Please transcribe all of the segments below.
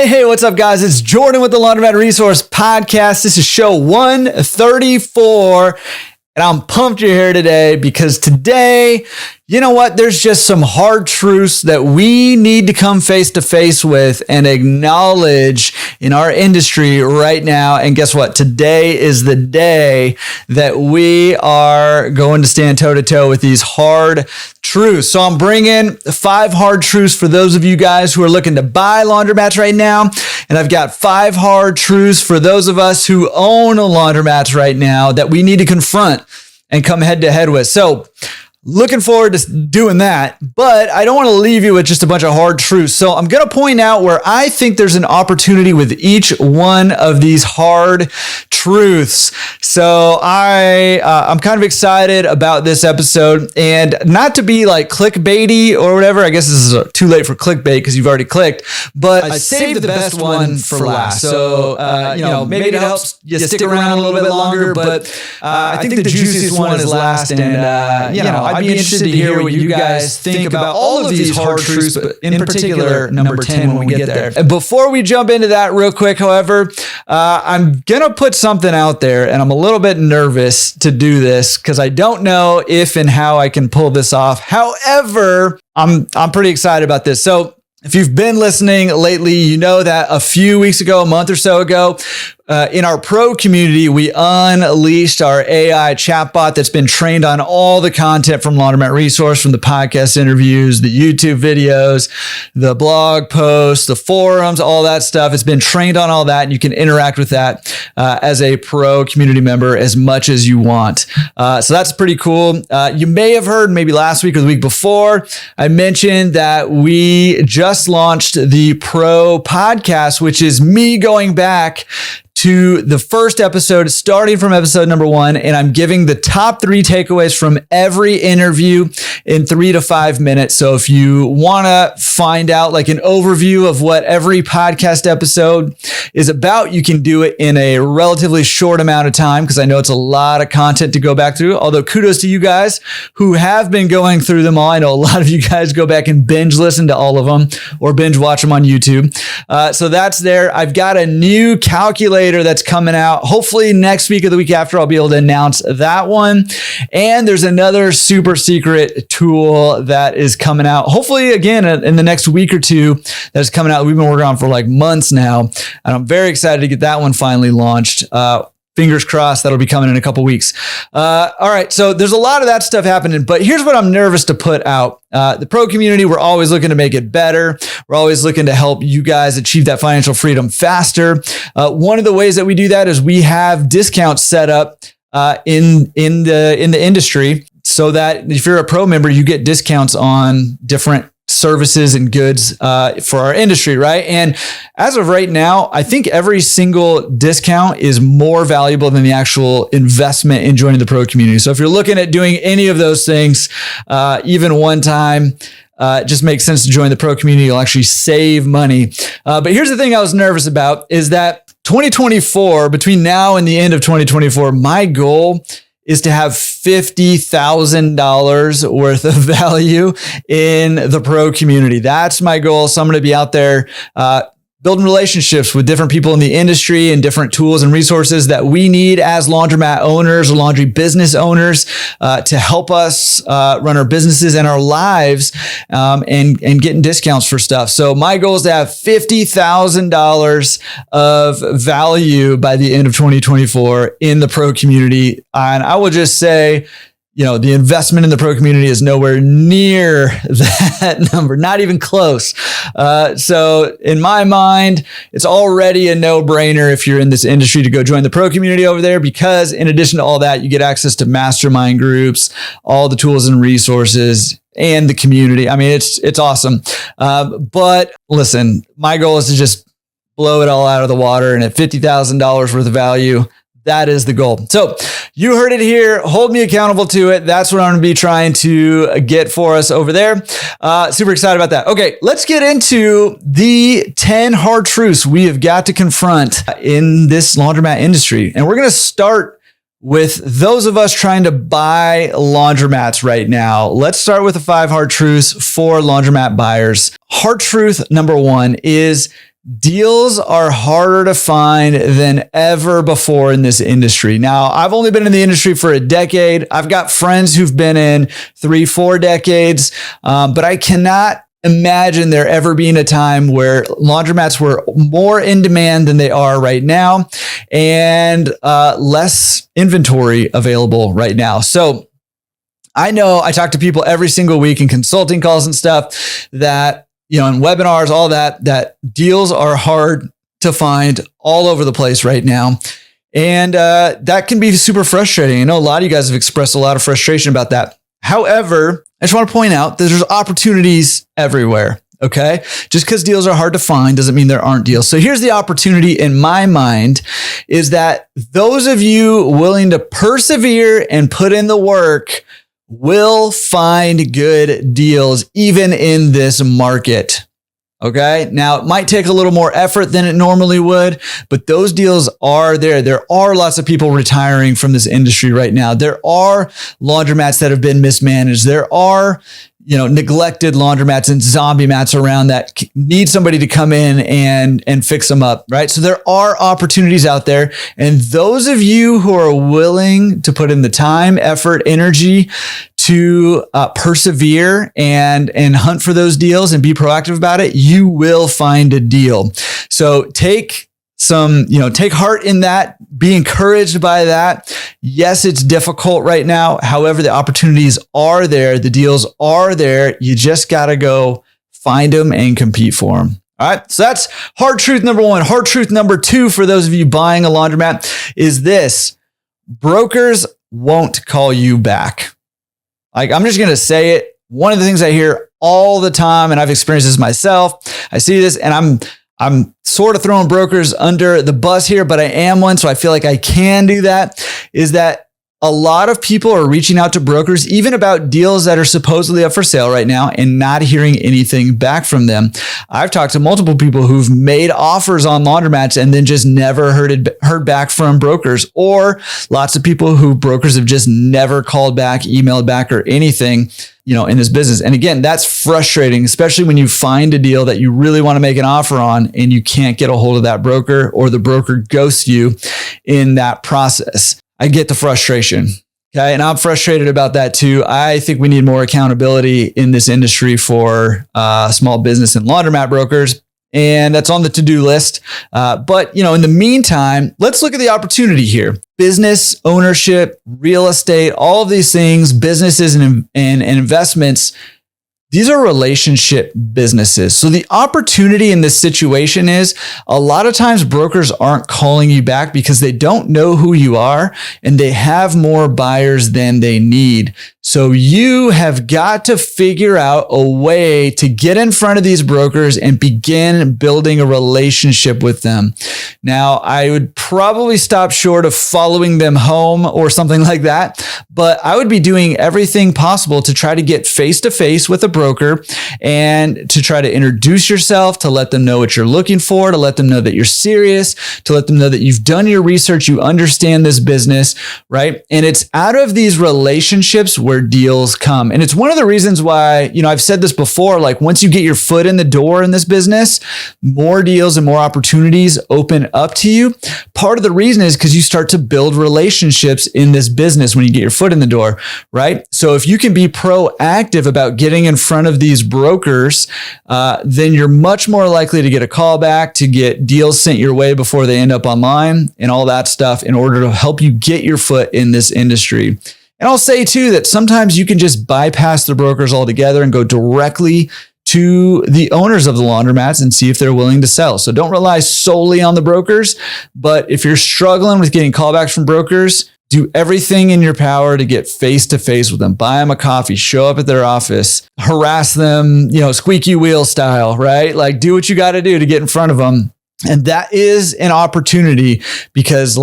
Hey, what's up, guys? It's Jordan with the Laundromat Resource Podcast. This is show 134, and I'm pumped you're here today because today, you know what? There's just some hard truths that we need to come face to face with and acknowledge in our industry right now. And guess what? Today is the day that we are going to stand toe to toe with these hard truths. So I'm bringing 5 hard truths for those of you guys who are looking to buy laundromats right now. And I've got 5 hard truths for those of us who own laundromats right now that we need to confront and come head to head with. So looking forward to doing that, but I don't want to leave you with just a bunch of hard truths. So I'm going to point out where I think there's an opportunity with each one of these hard truths. So I'm kind of excited about this episode, and not to be like clickbaity or whatever. I guess this is too late for clickbait because you've already clicked, but I saved the best one for last. So, maybe it helps you stick around a little bit longer, but I think the juiciest one is last. And, I'd be interested to hear what you guys think about all of these hard truths, but in particular, number 10 when we get there. And before we jump into that real quick, however, I'm going to put something out there, and I'm a little bit nervous to do this because I don't know if and how I can pull this off. However, I'm pretty excited about this. So if you've been listening lately, you know that a few weeks ago, a month or so ago, in our pro community, we unleashed our AI chatbot that's been trained on all the content from Laundromat Resource, from the podcast interviews, the YouTube videos, the blog posts, the forums, all that stuff. It's been trained on all that, and you can interact with that as a pro community member as much as you want. So that's pretty cool. You may have heard maybe last week or the week before, I mentioned that we just launched the pro podcast, which is me going back to the first episode, starting from episode number 1, and I'm giving the top 3 takeaways from every interview in 3 to 5 minutes. So if you want to find out like an overview of what every podcast episode is about, you can do it in a relatively short amount of time because I know it's a lot of content to go back through. Although kudos to you guys who have been going through them all. I know a lot of you guys go back and binge listen to all of them or binge watch them on YouTube. So that's there. I've got a new calculator that's coming out. Hopefully next week or the week after, I'll be able to announce that one. And there's another super secret tool that is coming out. Hopefully, again, in the next week or two, that's coming out. We've been working on for like months now. And I'm very excited to get that one finally launched. Fingers crossed that'll be coming in a couple weeks. All right. So there's a lot of that stuff happening, but here's what I'm nervous to put out. The pro community, we're always looking to make it better. We're always looking to help you guys achieve that financial freedom faster. One of the ways that we do that is we have discounts set up in the industry so that if you're a pro member, you get discounts on different services and goods for our industry, right? And as of right now, I think every single discount is more valuable than the actual investment in joining the pro community. So if you're looking at doing any of those things, even one time, it just makes sense to join the pro community. You'll actually save money. But here's the thing I was nervous about is that 2024, between now and the end of 2024, my goal is to have $50,000 worth of value in the pro community. That's my goal. So I'm going to be out there building relationships with different people in the industry and different tools and resources that we need as laundromat owners or laundry business owners to help us run our businesses and our lives and getting discounts for stuff. So my goal is to have $50,000 of value by the end of 2024 in the pro community. And I will just say, the investment in the pro community is nowhere near that number, not even close. So in my mind, it's already a no-brainer if you're in this industry to go join the pro community over there, because in addition to all that, you get access to mastermind groups, all the tools and resources, and the community. I mean, it's awesome. But listen, my goal is to just blow it all out of the water, and at $50,000 worth of value, that is the goal. So you heard it here. Hold me accountable to it. That's what I'm going to be trying to get for us over there. Super excited about that. Okay, let's get into the 10 hard truths we have got to confront in this laundromat industry. And we're going to start with those of us trying to buy laundromats right now. Let's start with the 5 hard truths for laundromat buyers. Hard truth number 1 is deals are harder to find than ever before in this industry. Now, I've only been in the industry for a decade. I've got friends who've been in 3-4 decades, but I cannot imagine there ever being a time where laundromats were more in demand than they are right now, and less inventory available right now. So I know I talk to people every single week in consulting calls and stuff that, in webinars, all that deals are hard to find all over the place right now. And that can be super frustrating. I know a lot of you guys have expressed a lot of frustration about that. However, I just want to point out that there's opportunities everywhere. Okay. Just because deals are hard to find doesn't mean there aren't deals. So here's the opportunity in my mind, is that those of you willing to persevere and put in the work will find good deals even in this market. Okay. Now, it might take a little more effort than it normally would, but those deals are there. There are lots of people retiring from this industry right now. There are laundromats that have been mismanaged. There are, neglected laundromats and zombie mats around that need somebody to come in and fix them up, right? So there are opportunities out there. And those of you who are willing to put in the time, effort, energy to persevere and hunt for those deals and be proactive about it, you will find a deal. So take heart in that, be encouraged by that. Yes, it's difficult right now. However, the opportunities are there. The deals are there. You just got to go find them and compete for them. All right. So that's hard truth number one. Hard truth number two, for those of you buying a laundromat, is this: brokers won't call you back. I'm just going to say it. One of the things I hear all the time, and I've experienced this myself, I see this, and I'm sort of throwing brokers under the bus here, but I am one, so I feel like I can do that, is that a lot of people are reaching out to brokers, even about deals that are supposedly up for sale right now, and not hearing anything back from them. I've talked to multiple people who've made offers on laundromats and then just never heard back from brokers, or lots of people who brokers have just never called back, emailed back, or anything, in this business. And again, that's frustrating, especially when you find a deal that you really want to make an offer on and you can't get a hold of that broker, or the broker ghosts you in that process. I get the frustration. Okay. And I'm frustrated about that too. I think we need more accountability in this industry for small business and laundromat brokers. And that's on the to-do list. But in the meantime, let's look at the opportunity here. Business, ownership, real estate, all of these things, businesses and investments, these are relationship businesses. So the opportunity in this situation is, a lot of times brokers aren't calling you back because they don't know who you are and they have more buyers than they need. So you have got to figure out a way to get in front of these brokers and begin building a relationship with them. Now, I would probably stop short of following them home or something like that, but I would be doing everything possible to try to get face to face with a broker and to try to introduce yourself, to let them know what you're looking for, to let them know that you're serious, to let them know that you've done your research, you understand this business, right? And it's out of these relationships where deals come. And it's one of the reasons why, I've said this before, like once you get your foot in the door in this business, more deals and more opportunities open up to you. Part of the reason is because you start to build relationships in this business when you get your foot in the door, right? So if you can be proactive about getting in front of these brokers, then you're much more likely to get a call back, to get deals sent your way before they end up online and all that stuff, in order to help you get your foot in this industry. And I'll say too that sometimes you can just bypass the brokers altogether and go directly to the owners of the laundromats and see if they're willing to sell. So don't rely solely on the brokers, but if you're struggling with getting callbacks from brokers, do everything in your power to get face to face with them. Buy them a coffee, show up at their office, harass them, squeaky wheel style, right? Like, do what you got to do to get in front of them. And that is an opportunity, because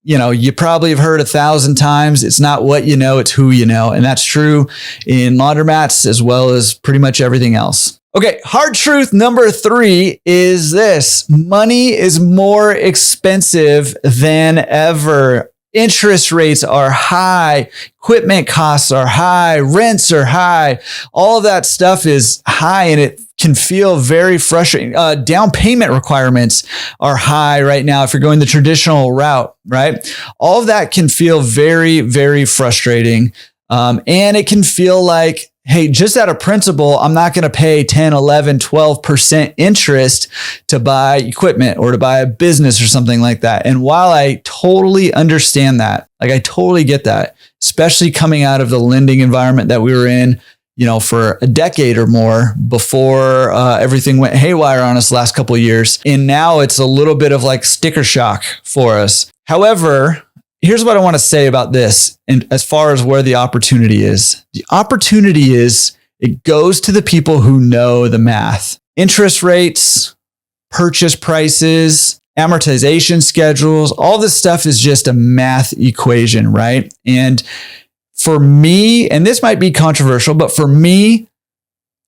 you probably have heard 1,000 times, it's not what you know, it's who you know. And that's true in laundromats as well as pretty much everything else. Okay, hard truth number 3 is this: money is more expensive than ever. Interest rates are high. Equipment costs are high. Rents are high. All of that stuff is high, and it can feel very frustrating. Down payment requirements are high right now if you're going the traditional route, right? All of that can feel very, very frustrating. And it can feel like, hey, just out of principle, I'm not going to pay 10, 11, 12% interest to buy equipment or to buy a business or something like that. And while I totally understand that, like I totally get that, especially coming out of the lending environment that we were in, for a decade or more before everything went haywire on us the last couple of years. And now it's a little bit of like sticker shock for us. However, here's what I want to say about this. And as far as where the opportunity is, it goes to the people who know the math. Interest rates, purchase prices, amortization schedules, all this stuff is just a math equation, right? And for me, and this might be controversial, but for me,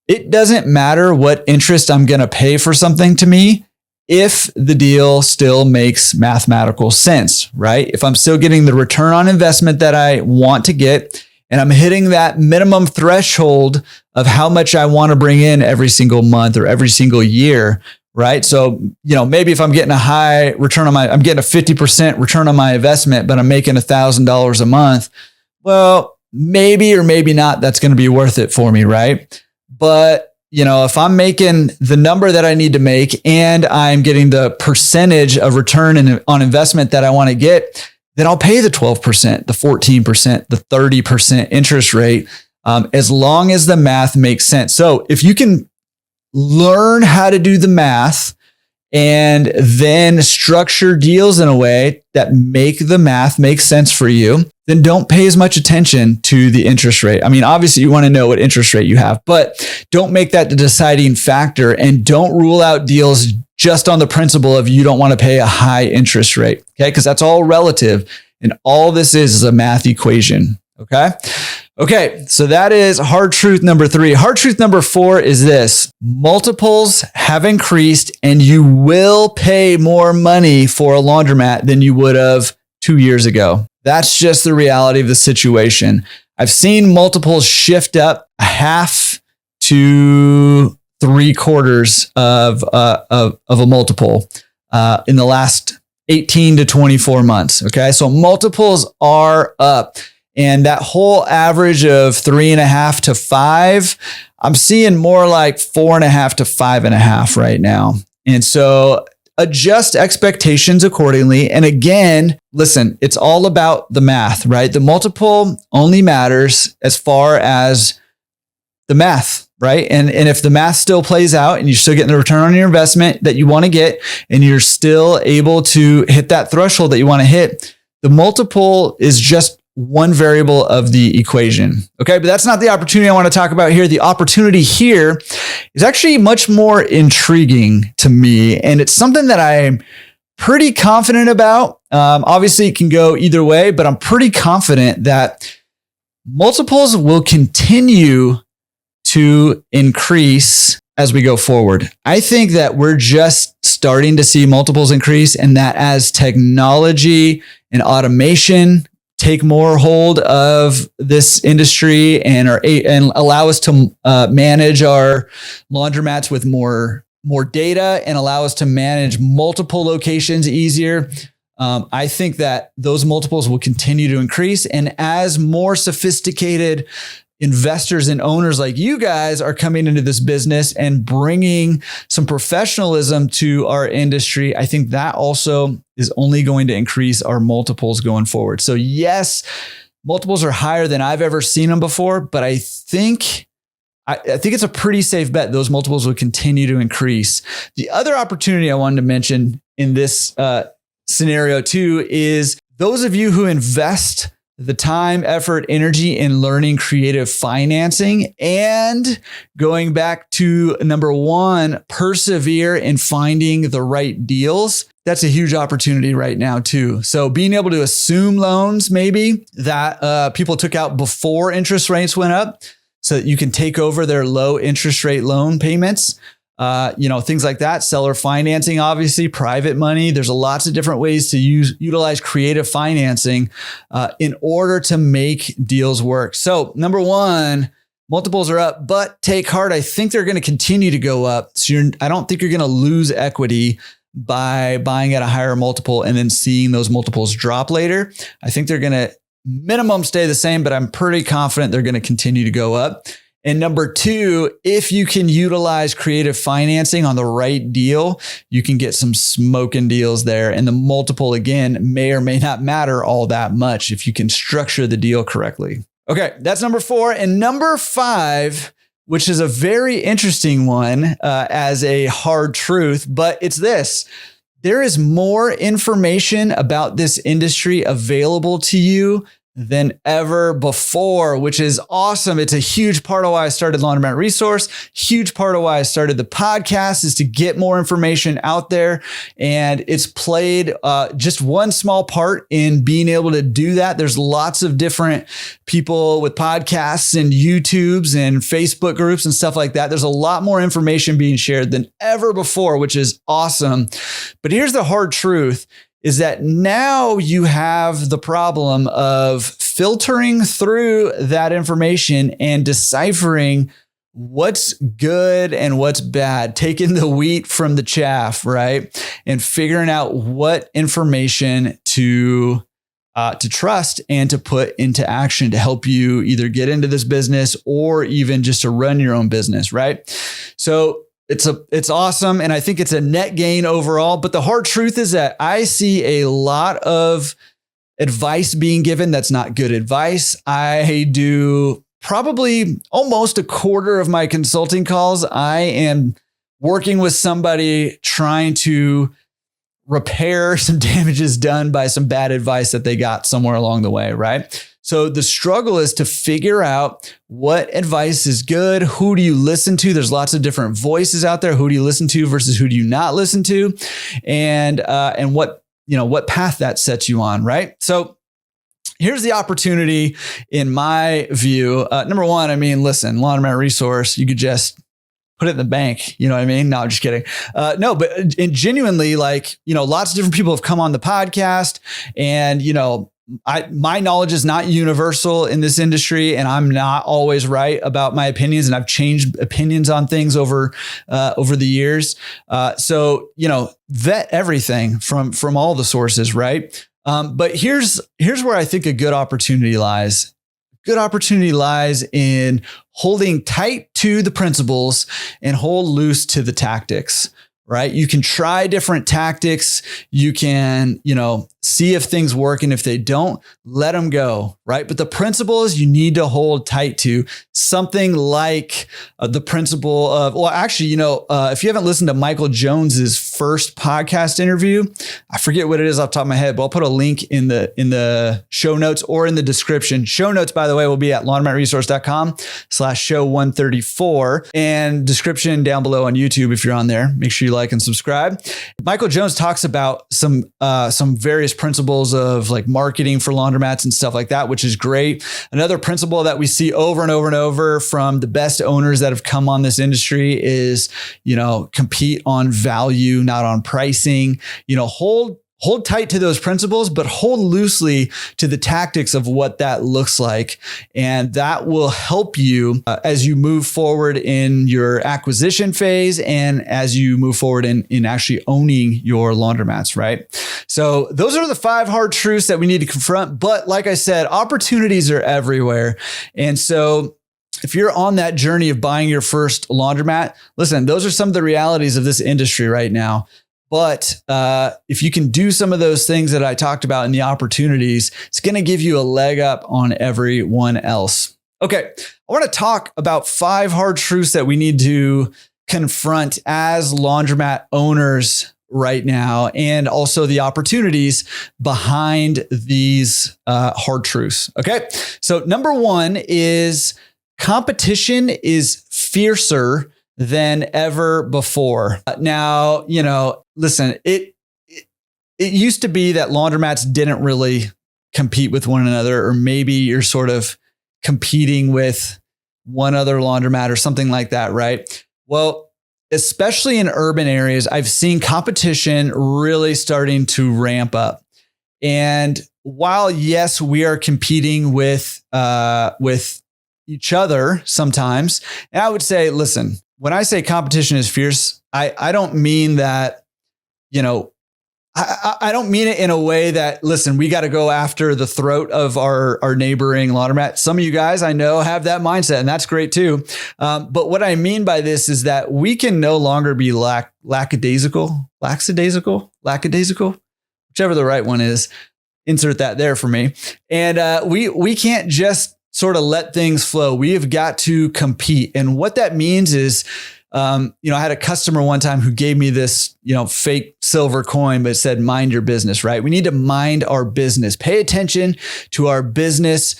it doesn't matter what interest I'm going to pay for something to me if the deal still makes mathematical sense, right? If I'm still getting the return on investment that I want to get, and I'm hitting that minimum threshold of how much I want to bring in every single month or every single year, right? So, maybe if I'm getting a high return on I'm getting a 50% return on my investment, but I'm making $1,000 a month. Well, maybe or maybe not, that's going to be worth it for me, right? But if I'm making the number that I need to make and I'm getting the percentage of return on investment that I want to get, then I'll pay the 12%, the 14%, the 30% interest rate, as long as the math makes sense. So if you can learn how to do the math and then structure deals in a way that make the math make sense for you, then don't pay as much attention to the interest rate. I mean, obviously you want to know what interest rate you have, but don't make that the deciding factor, and don't rule out deals just on the principle of you don't want to pay a high interest rate. Okay. Because that's all relative, and all this is a math equation. Okay. So that is hard truth number 3. Hard truth number 4 is this: multiples have increased, and you will pay more money for a laundromat than you would have 2 years ago. That's just the reality of the situation. I've seen multiples shift up 1/2 to 3/4 of a multiple in the last 18 to 24 months. Okay. So multiples are up. And that whole average of 3.5 to 5, I'm seeing more like 4.5 to 5.5 right now. And so adjust expectations accordingly. And again, listen, it's all about the math, right? The multiple only matters as far as the math, right? And if the math still plays out and you're still getting the return on your investment that you want to get, and you're still able to hit that threshold that you want to hit, the multiple is just one variable of the equation. Okay. But that's not the opportunity I want to talk about here. The opportunity here is actually much more intriguing to me. And it's something that I'm pretty confident about. Obviously it can go either way, but I'm pretty confident that multiples will continue to increase as we go forward. I think that we're just starting to see multiples increase, and that as technology and automation take more hold of this industry and allow us to manage our laundromats with more data and allow us to manage multiple locations easier. I think that those multiples will continue to increase. And as more sophisticated investors and owners like you guys are coming into this business and bringing some professionalism to our industry, I think that also is only going to increase our multiples going forward. So yes, multiples are higher than I've ever seen them before, but I think it's a pretty safe bet those multiples will continue to increase. The other opportunity I wanted to mention in this scenario too is those of you who invest the time, effort, energy in learning creative financing and going back to number 1, persevere in finding the right deals. That's a huge opportunity right now too. So being able to assume loans maybe that people took out before interest rates went up so that you can take over their low interest rate loan payments. things like that. Seller financing, obviously, private money. There's lots of different ways to utilize creative financing in order to make deals work. So number one, multiples are up, but take heart. I think they're going to continue to go up. So I don't think you're going to lose equity by buying at a higher multiple and then seeing those multiples drop later. I think they're going to minimum stay the same, but I'm pretty confident they're going to continue to go up. And number two, if you can utilize creative financing on the right deal, you can get some smoking deals there. And the multiple, again, may or may not matter all that much if you can structure the deal correctly. Okay, that's number four. And number five, which is a very interesting one as a hard truth, but it's this. There is more information about this industry available to you than ever before, which is awesome. It's a huge part of why I started Laundromat Resource. Huge part of why I started the podcast is to get more information out there. And it's played just one small part in being able to do that. There's lots of different people with podcasts and YouTubes and Facebook groups and stuff like that. There's a lot more information being shared than ever before, which is awesome. But here's the hard truth. Is that now you have the problem of filtering through that information and deciphering what's good and what's bad, taking the wheat from the chaff, right? And figuring out what information to trust and to put into action to help you either get into this business or even just to run your own business, right? So it's awesome. And I think it's a net gain overall. But the hard truth is that I see a lot of advice being given that's not good advice. I do probably almost a quarter of my consulting calls. I am working with somebody trying to repair some damages done by some bad advice that they got somewhere along the way, right? So the struggle is to figure out what advice is good. Who do you listen to? There's lots of different voices out there. Who do you listen to versus who do you not listen to? And what path that sets you on, right? So here's the opportunity in my view. Number one, listen, Laundromat Resource, you could just put it in the bank. You know what I mean? No, I'm just kidding. No, but genuinely, lots of different people have come on the podcast and, my knowledge is not universal in this industry and I'm not always right about my opinions and I've changed opinions on things over the years. So, vet everything from all the sources, right? But here's where I think a good opportunity lies. Good opportunity lies in holding tight to the principles and hold loose to the tactics, right? You can try different tactics. You can, see if things work. And if they don't, let them go, right? But the principles you need to hold tight to, something like the principle of, if you haven't listened to Michael Jones's first podcast interview, I forget what it is off the top of my head, but I'll put a link in the show notes or in the description. Show notes, by the way, will be at laundromatresource.com/show 134 and description down below on YouTube. If you're on there, make sure you like and subscribe. Michael Jones talks about some various principles of like marketing for laundromats and stuff like that, which is great. Another principle that we see over and over and over from the best owners that have come on this industry is, compete on value, not on pricing. Hold tight to those principles, but hold loosely to the tactics of what that looks like. And that will help you as you move forward in your acquisition phase and as you move forward in actually owning your laundromats, right? So those are the 5 hard truths that we need to confront. But like I said, opportunities are everywhere. And so if you're on that journey of buying your first laundromat, listen, those are some of the realities of this industry right now. But if you can do some of those things that I talked about in the opportunities, it's going to give you a leg up on everyone else. Okay, I want to talk about 5 hard truths that we need to confront as laundromat owners right now, and also the opportunities behind these hard truths. Okay, so number 1 is competition is fiercer than ever before. Now, listen, it used to be that laundromats didn't really compete with one another, or maybe you're sort of competing with one other laundromat or something like that, right? Well, especially in urban areas, I've seen competition really starting to ramp up. And while, yes, we are competing with each other sometimes, and I would say, listen, when I say competition is fierce, I don't mean that, I don't mean it in a way that, listen, we got to go after the throat of our neighboring laundromat. Some of you guys I know have that mindset, and that's great too. But what I mean by this is that we can no longer be lackadaisical, whichever the right one is. Insert that there for me. And we can't just sort of let things flow. We have got to compete. And what that means is, I had a customer one time who gave me this, fake silver coin, but it said, mind your business, right? We need to mind our business, pay attention to our business,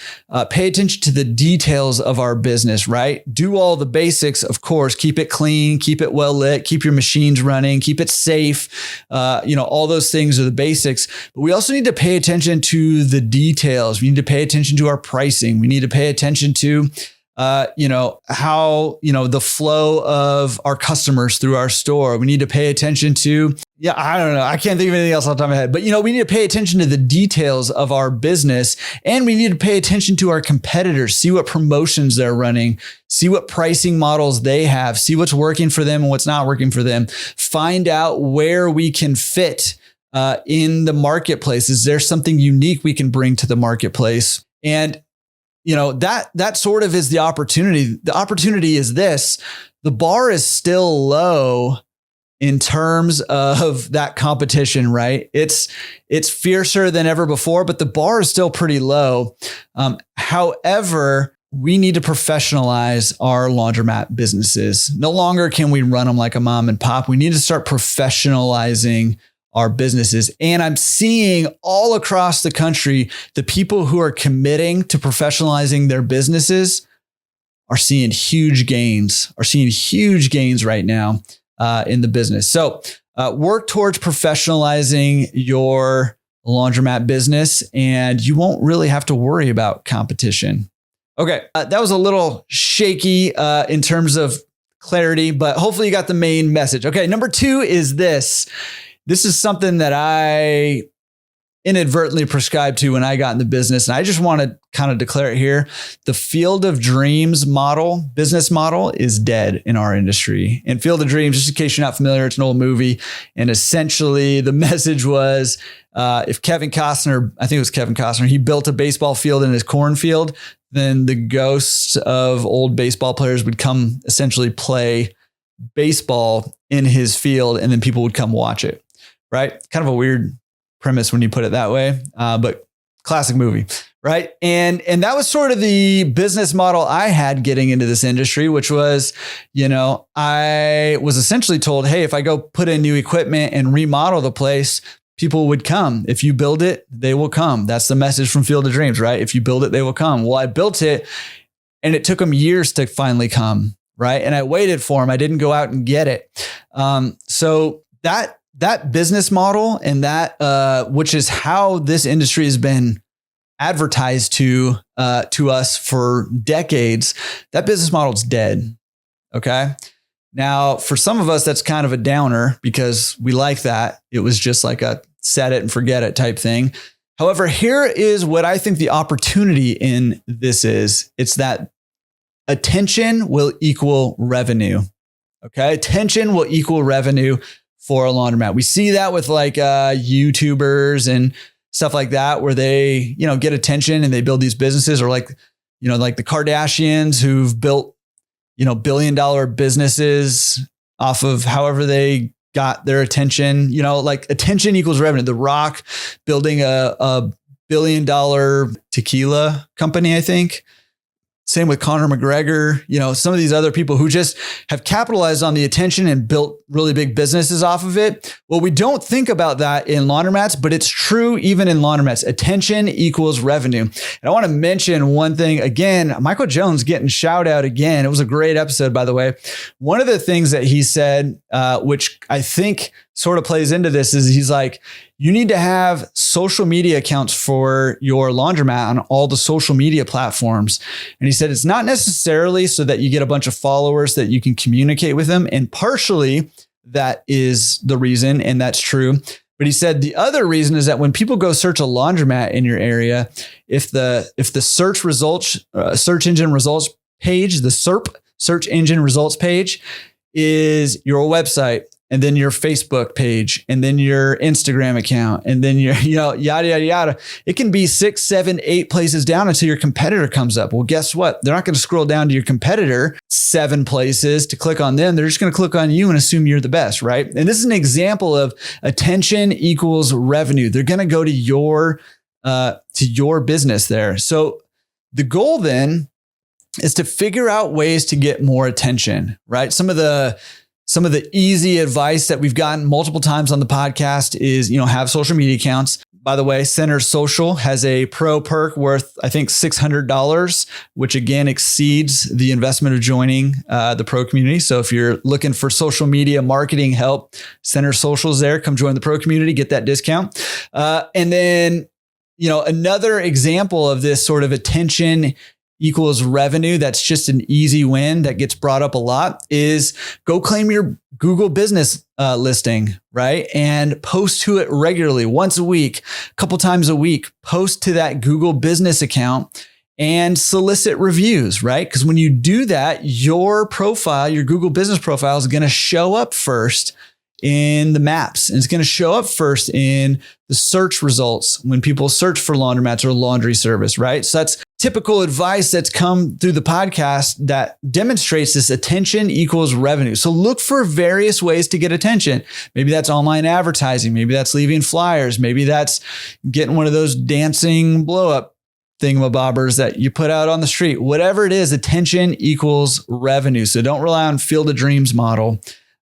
pay attention to the details of our business, right? Do all the basics, of course, keep it clean, keep it well lit, keep your machines running, keep it safe. All those things are the basics, but we also need to pay attention to the details. We need to pay attention to our pricing. We need to pay attention to how, the flow of our customers through our store. We need to pay attention to, I don't know. I can't think of anything else off the top of my head, but we need to pay attention to the details of our business, and we need to pay attention to our competitors, see what promotions they're running, see what pricing models they have, see what's working for them and what's not working for them, find out where we can fit in the marketplace. Is there something unique we can bring to the marketplace? And that sort of is the opportunity. The opportunity is this: the bar is still low in terms of that competition, right? It's fiercer than ever before, but the bar is still pretty low. However, we need to professionalize our laundromat businesses. No longer can we run them like a mom and pop. We need to start professionalizing our businesses. And I'm seeing all across the country, the people who are committing to professionalizing their businesses are seeing huge gains right now in the business. So work towards professionalizing your laundromat business, and you won't really have to worry about competition. Okay, that was a little shaky in terms of clarity, but hopefully you got the main message. Okay, number 2 is this. This is something that I inadvertently prescribed to when I got in the business. And I just want to kind of declare it here. The Field of Dreams business model is dead in our industry. And Field of Dreams, just in case you're not familiar, it's an old movie. And essentially the message was, if Kevin Costner, he built a baseball field in his cornfield, then the ghosts of old baseball players would come essentially play baseball in his field, and then people would come watch it. Right? Kind of a weird premise when you put it that way, but classic movie, right? And that was sort of the business model I had getting into this industry, which was, I was essentially told, hey, if I go put in new equipment and remodel the place, people would come. If you build it, they will come. That's the message from Field of Dreams, right? If you build it, they will come. Well, I built it, and it took them years to finally come, right? And I waited for them. I didn't go out and get it. So that business model, and that which is how this industry has been advertised to us for decades, that business model is dead. Okay. Now, for some of us, that's kind of a downer because we like that. It was just like a set it and forget it type thing. However, here is what I think the opportunity in this is. It's that attention will equal revenue. Okay. Attention will equal revenue for a laundromat. We see that with like YouTubers and stuff like that, where they, get attention and they build these businesses, or like the Kardashians who've built, $1 billion businesses off of however they got their attention, like attention equals revenue. The Rock building a $1 billion tequila company, I think. Same with Conor McGregor, some of these other people who just have capitalized on the attention and built really big businesses off of it. Well, we don't think about that in laundromats, but it's true even in laundromats. Attention equals revenue. And I want to mention one thing again. Michael Jones getting shout out again. It was a great episode, by the way. One of the things that he said, which I think sort of plays into this is he's like, you need to have social media accounts for your laundromat on all the social media platforms. And he said, it's not necessarily so that you get a bunch of followers that you can communicate with them. And partially that is the reason. And that's true. But he said the other reason is that when people go search a laundromat in your area, if the search results, search engine results page, the SERP, search engine results page, is your website, and then your Facebook page, and then your Instagram account, and then your, yada, yada, yada. It can be 6, 7, 8 places down until your competitor comes up. Well, guess what? They're not going to scroll down to your competitor 7 places to click on them. They're just going to click on you and assume you're the best, right? And this is an example of attention equals revenue. They're going to go to your business there. So the goal then is to figure out ways to get more attention, right? Some of the easy advice that we've gotten multiple times on the podcast is, have social media accounts. By the way, Center Social has a pro perk worth, I think, $600, which again exceeds the investment of joining the pro community. So if you're looking for social media marketing help, Center Social's there. Come join the pro community, get that discount. And then, another example of this sort of attention equals revenue, that's just an easy win that gets brought up a lot, is go claim your Google business listing, right? And post to it regularly, once a week, a couple times a week, post to that Google business account and solicit reviews, right? Because when you do that, your profile, your Google business profile is going to show up first in the maps. And it's going to show up first in the search results when people search for laundromats or laundry service, right? So that's typical advice that's come through the podcast that demonstrates this attention equals revenue. So look for various ways to get attention. Maybe that's online advertising. Maybe that's leaving flyers. Maybe that's getting one of those dancing blow up thingamabobbers that you put out on the street. Whatever it is, attention equals revenue. So don't rely on Field of Dreams model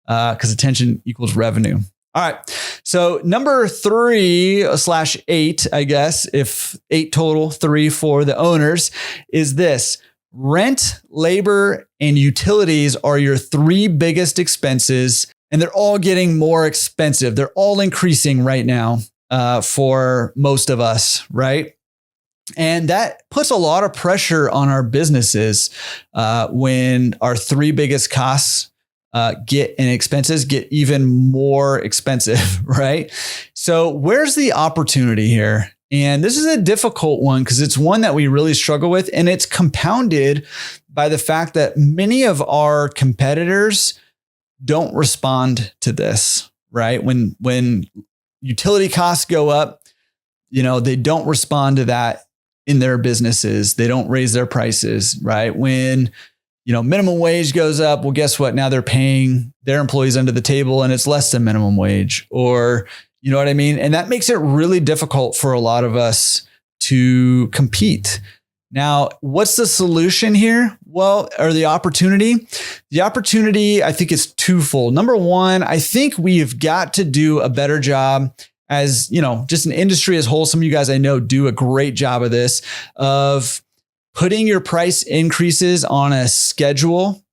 because attention equals revenue. All right. So number 3/8, I guess, if 8 total, 3 for the owners, is this: rent, labor, and utilities are your 3 biggest expenses, and they're all getting more expensive. They're all increasing right now for most of us, right? And that puts a lot of pressure on our businesses when our 3 biggest costs expenses get even more expensive, right? So where's the opportunity here? And this is a difficult one because it's one that we really struggle with, and it's compounded by the fact that many of our competitors don't respond to this, right? When utility costs go up, they don't respond to that in their businesses. They don't raise their prices, right? When minimum wage goes up, well, guess what? Now they're paying their employees under the table and it's less than minimum wage, or, you know what I mean? And that makes it really difficult for a lot of us to compete. Now, what's the solution here? Well, or the opportunity? The opportunity, I think, is twofold. Number one, I think we've got to do a better job as, just an industry as a whole. Some of you guys I know do a great job of this, of putting your price increases on a schedule,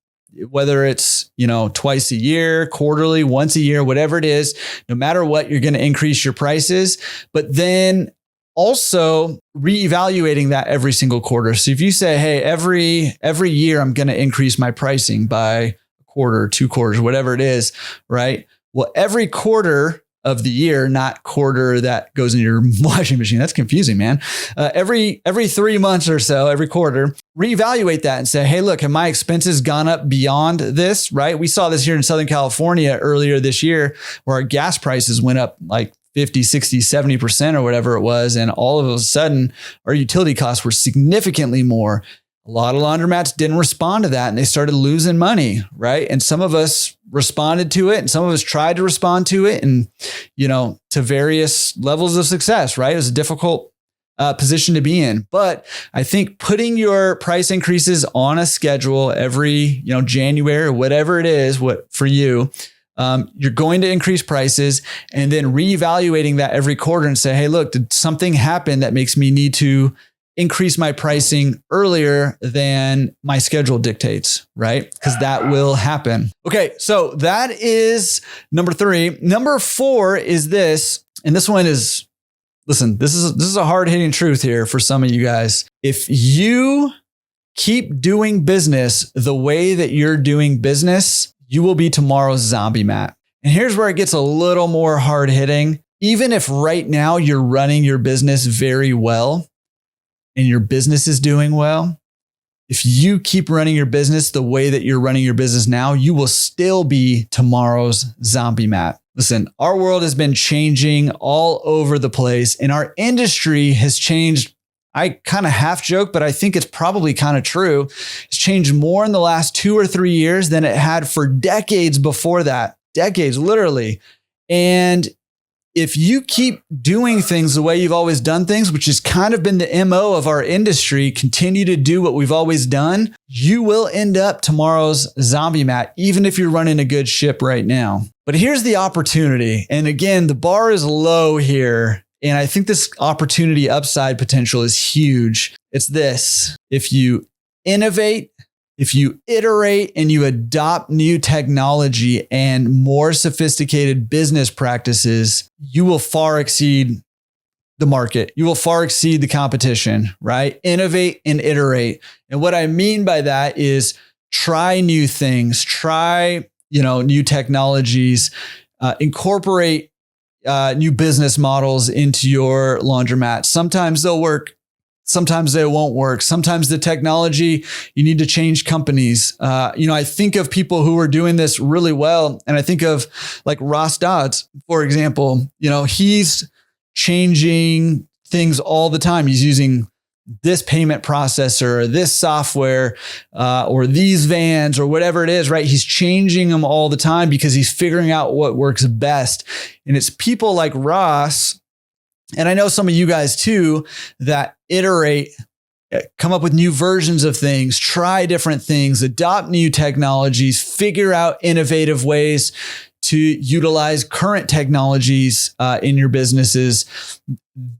whether it's, twice a year, quarterly, once a year, whatever it is, no matter what, you're going to increase your prices, but then also reevaluating that every single quarter. So if you say, hey, every year I'm going to increase my pricing by a quarter, 2 quarters, whatever it is, right? Well, every quarter of the year, not quarter that goes in your washing machine. That's confusing, man. Every 3 months or so, every quarter, reevaluate that and say, hey, look, have my expenses gone up beyond this, right? We saw this here in Southern California earlier this year where our gas prices went up like 50, 60, 70% or whatever it was. And all of a sudden, our utility costs were significantly more. A lot of laundromats didn't respond to that and they started losing money, right? And some of us responded to it and some of us tried to respond to it and, to various levels of success, right? It was a difficult position to be in. But I think putting your price increases on a schedule every, January or whatever it is, what for you, you're going to increase prices and then reevaluating that every quarter and say, hey, look, did something happen that makes me need to increase my pricing earlier than my schedule dictates, right? Because that will happen. Okay, so that is number 3. Number 4 is this, and this one is, listen, this is a hard-hitting truth here for some of you guys. If you keep doing business the way that you're doing business, you will be tomorrow's zombie mat. And here's where it gets a little more hard-hitting. Even if right now you're running your business very well and your business is doing well, if you keep running your business the way that you're running your business now, you will still be tomorrow's zombie mat. Listen, our world has been changing all over the place, and our industry has changed. I kind of half joke, but I think it's probably kind of true. It's changed more in the last 2 or 3 years than it had for decades before that. Decades, literally. And if you keep doing things the way you've always done things, which has kind of been the MO of our industry, continue to do what we've always done, you will end up tomorrow's zombie mat, even if you're running a good ship right now. But here's the opportunity. And again, the bar is low here. And I think this opportunity upside potential is huge. It's this: if you innovate, if you iterate and you adopt new technology and more sophisticated business practices, you will far exceed the market. You will far exceed the competition, right? Innovate and iterate. And what I mean by that is try new things, try, new technologies, incorporate new business models into your laundromat. Sometimes they'll work. Sometimes they won't work. Sometimes the technology, you need to change companies. I think of people who are doing this really well. And I think of like Ross Dodds, for example. He's changing things all the time. He's using this payment processor, or this software, or these vans, or whatever it is, right? He's changing them all the time because he's figuring out what works best. And it's people like Ross, and I know some of you guys too, that iterate, come up with new versions of things, try different things, adopt new technologies, figure out innovative ways to utilize current technologies in your businesses.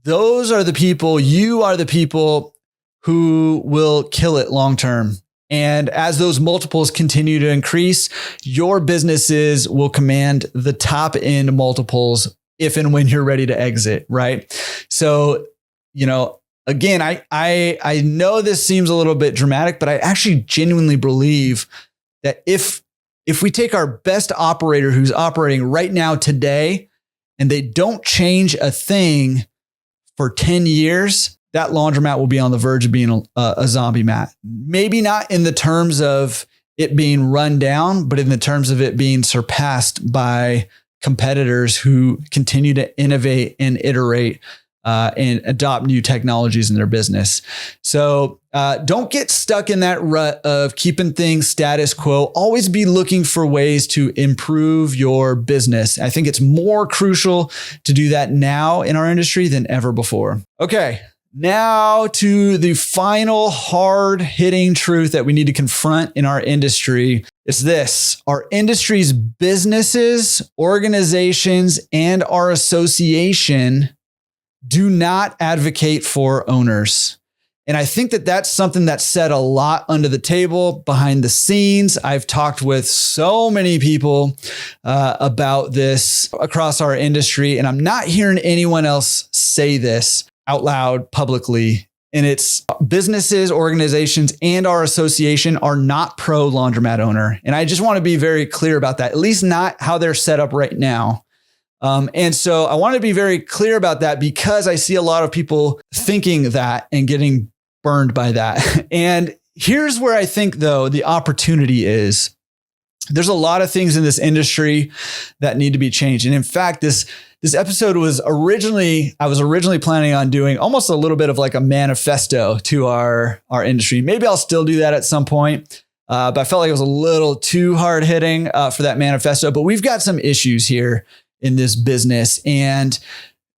Those are the people, you are the people who will kill it long term. And as those multiples continue to increase, your businesses will command the top end multiples if and when you're ready to exit, right? So, again, I know this seems a little bit dramatic, but I actually genuinely believe that if we take our best operator who's operating right now today, and they don't change a thing for 10 years, that laundromat will be on the verge of being a zombie mat. Maybe not in the terms of it being run down, but in the terms of it being surpassed by competitors who continue to innovate and iterate and adopt new technologies in their business. So don't get stuck in that rut of keeping things status quo. Always be looking for ways to improve your business. I think it's more crucial to do that now in our industry than ever before. Okay, now to the final hard-hitting truth that we need to confront in our industry. It's this: our industry's businesses, organizations, and our association do not advocate for owners. And I think that that's something that's said a lot under the table, behind the scenes. I've talked with so many people about this across our industry, and I'm not hearing anyone else say this out loud publicly. And it's businesses, organizations, and our association are not pro laundromat owner. And I just want to be very clear about that, at least not how they're set up right now. And so I want to be very clear about that because I see a lot of people thinking that and getting burned by that. And here's where I think, though, the opportunity is. There's a lot of things in this industry that need to be changed. And in fact, this episode was I was originally planning on doing almost a little bit of like a manifesto to our industry. Maybe I'll still do that at some point. But I felt like it was a little too hard hitting for that manifesto. But we've got some issues here in this business, and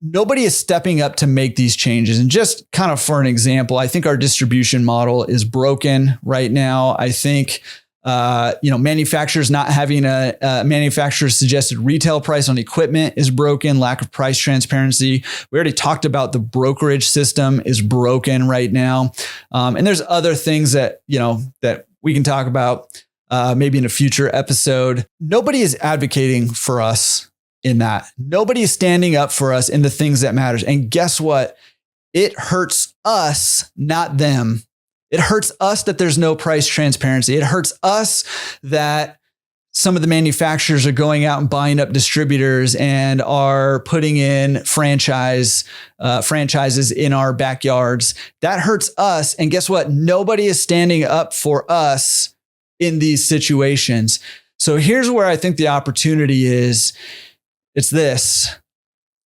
nobody is stepping up to make these changes. And just kind of for an example, I think our distribution model is broken right now. I think Manufacturers not having a manufacturer's suggested retail price on equipment is broken. Lack of price transparency. We already talked about the brokerage system is broken right now. And there's other things that we can talk about maybe in a future episode. Nobody is advocating for us in that. Nobody is standing up for us in the things that matters. And guess what? It hurts us, not them. It hurts us that there's no price transparency. It hurts us that some of the manufacturers are going out and buying up distributors and are putting in franchises in our backyards. That hurts us. And guess what? Nobody is standing up for us in these situations. So here's where I think the opportunity is. It's this.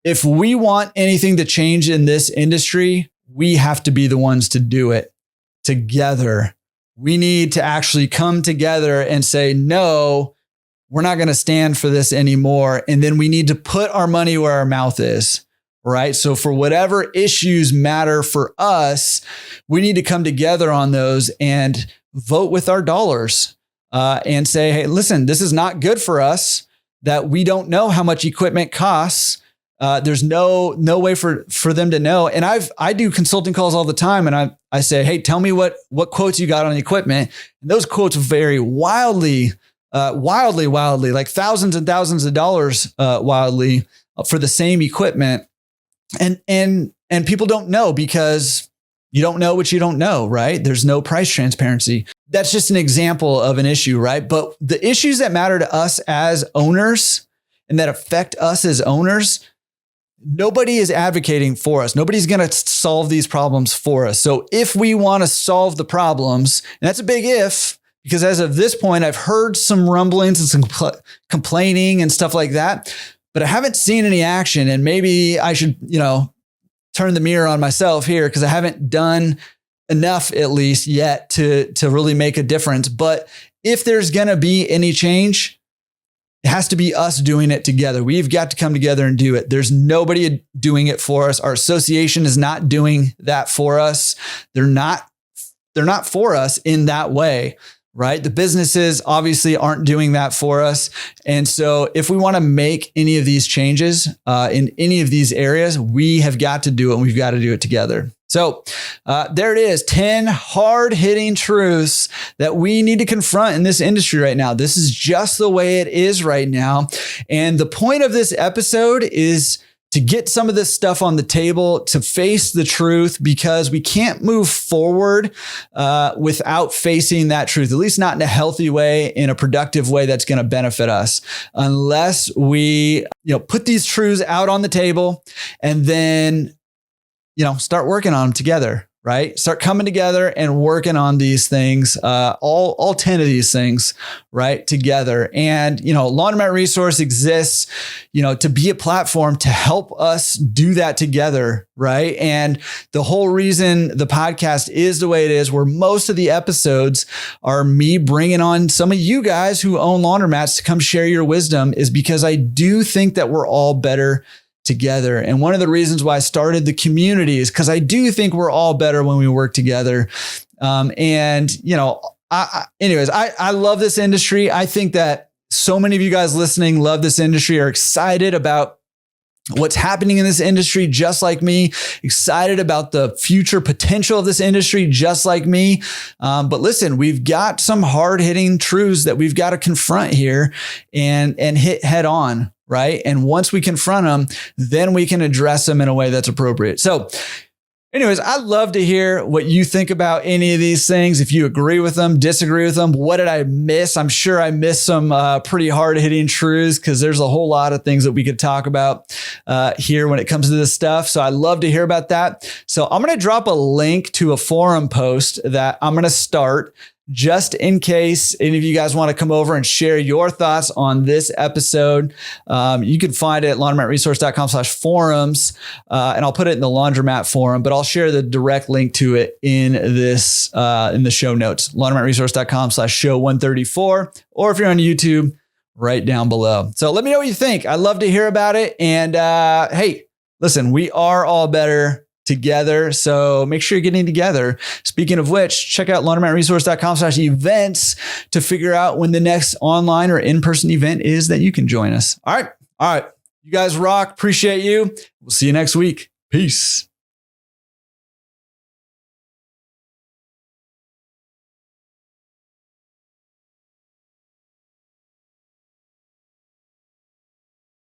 If we want anything to change in this industry, we have to be the ones to do it. Together. We need to actually come together and say, no, we're not going to stand for this anymore. And then we need to put our money where our mouth is, right? So for whatever issues matter for us, we need to come together on those and vote with our dollars and say, hey, listen, this is not good for us that we don't know how much equipment costs. There's no way for them to know. And I do consulting calls all the time. And I say, hey, tell me what quotes you got on equipment. And those quotes vary wildly, like thousands and thousands of dollars, wildly for the same equipment. And people don't know because you don't know what you don't know, right? There's no price transparency. That's just an example of an issue, right? But the issues that matter to us as owners and that affect us as owners, nobody is advocating for us. Nobody's going to solve these problems for us. So if we want to solve the problems, and that's a big if, because as of this point, I've heard some rumblings and some complaining and stuff like that, but I haven't seen any action. And maybe I should, turn the mirror on myself here because I haven't done enough, at least yet, to really make a difference. But if there's going to be any change, it has to be us doing it together. We've got to come together and do it. There's nobody doing it for us. Our association is not doing that for us. They're not for us in that way, right? The businesses obviously aren't doing that for us. And so if we want to make any of these changes in any of these areas, we have got to do it and we've got to do it together. So there it is, 10 hard-hitting truths that we need to confront in this industry right now. This is just the way it is right now. And the point of this episode is to get some of this stuff on the table, to face the truth, because we can't move forward without facing that truth, at least not in a healthy way, in a productive way that's going to benefit us, unless we put these truths out on the table and then start working on them together, right? Start coming together and working on these things, all 10 of these things, right, together. And, Laundromat Resource exists, to be a platform to help us do that together, right? And the whole reason the podcast is the way it is, where most of the episodes are me bringing on some of you guys who own laundromats to come share your wisdom, is because I do think that we're all better together. And one of the reasons why I started the community is because I do think we're all better when we work together. Anyways, I love this industry. I think that so many of you guys listening love this industry, are excited about what's happening in this industry, just like me, excited about the future potential of this industry, just like me. But listen, we've got some hard-hitting truths that we've got to confront here and hit head on. Right. And once we confront them, then we can address them in a way that's appropriate. So anyways, I'd love to hear what you think about any of these things. If you agree with them, disagree with them, what did I miss? I'm sure I missed some pretty hard hitting truths, because there's a whole lot of things that we could talk about here when it comes to this stuff. So I'd love to hear about that. So I'm going to drop a link to a forum post that I'm going to start, just in case any of you guys want to come over and share your thoughts on this episode. You can find it at laundromatresource.com/forums, and I'll put it in the Laundromat forum, but I'll share the direct link to it in this, in the show notes, laundromatresource.com/show134, or if you're on YouTube, right down below. So let me know what you think. I'd love to hear about it. And hey, listen, we are all better together. So make sure you're getting together. Speaking of which, check out laundromatresource.com/events to figure out when the next online or in-person event is that you can join us. All right. You guys rock. Appreciate you. We'll see you next week. Peace.